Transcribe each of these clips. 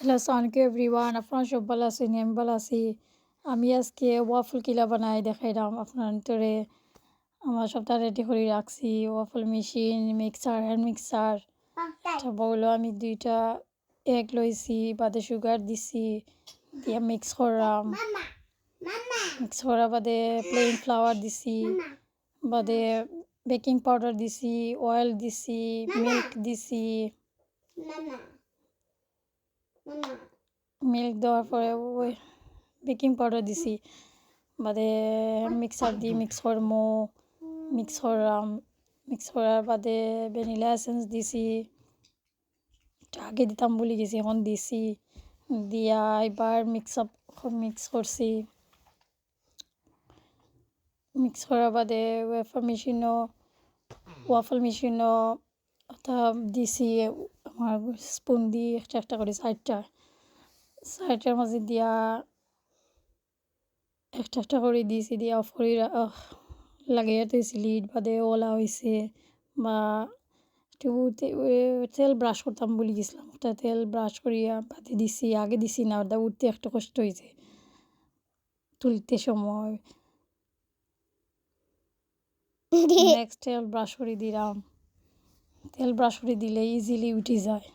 Hello আসসালামু everyone, আপনারা সব ভালো আছেন? আমি ভালো আছি। আমি আজকে ওয়াফল কিলা বানাই দেখাইলাম আপনার তোরে। আমার সবটা রেডি করে রাখছি, waffle machine, mixer, hand mixer. তারপর হলো আমি 2টা এগ লইছি, বাদে সুগার দিছি, দিয়ে মিক্স করলাম। মিক্স করার বাদে প্লেন ফ্লাওয়ার দিছি, বাদে বেকিং পাউডার দিছি, অয়েল দিছি, মিল্ক দিছি। মিল্ক দেওয়ার পরে ওই বেকিং পাউডার দিছি, বাদে মিক্সার দিয়ে মিক্স করমো। মিক্স করলাম, মিক্স করার বাদে ভ্যানিলা এসেন্স দিছি, আগে দিতাম ভুলে গেছি, এখন দিছি। দিয়া এবার মিক্স করছি। মিক্স করার বাদে ওয়াফল মেশিনও তা দিছি। আমার স্পুন দিয়ে একটা একটা করে সাইডটার মাঝে দিয়া একটা একটা করে দিয়েছি, দিয়ে অফ করে লাগিয়ে দিয়েছি লিড, বাদে ওলা হয়েছে। বা একটু তেল ব্রাশ করতাম বলে গেছিলাম, একটা তেল ব্রাশ করিয়া বাদে দিছি। আগে দিছি না, ওটা উঠতে একটা কষ্ট হয়েছে তুলতে সময়। নেক্সট তেল ব্রাশ করে দিলাম। তেল ব্রাশ করে দিলে ইজিলি উঠে যায়।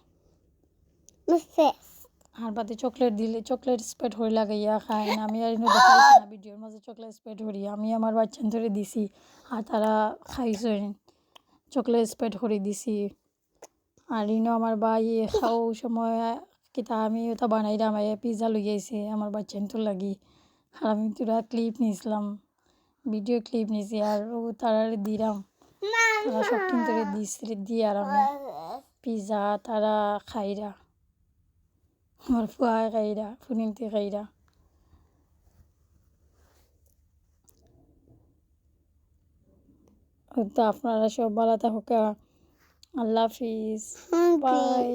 আর বাদে চকলেট দিলে চকলেট স্প্রেড হয়ে লাগাইয়া খায় না। আমি আর দেখাইছি না ভিডিওর মাঝে চকলেট স্প্রেড করি, আমি আমার বাচ্চান ধরে দিছি আর তারা খাইছেন। চকলেট স্প্রেড করে দিছি। আর আমার ভাই খাও সময় কিতা আমি ওটা বানাইলাম, পিৎজা লই আইছে আমার বাচ্চান তো লাগি। আর আমি তোরা ক্লিপ নিয়েছিলাম, ভিডিও ক্লিপ নিয়েছি, আর ও তারা দিলাম। তারা সব কিন্তু দিয়ে আর আমি পিৎজা তারা খাইরা, আমার ফুয়া খাইরা, ফুনিনতে খাইরা। তো আপনারা সব ভালো থাকুকা। আল্লাহ হাফিজ, বাই।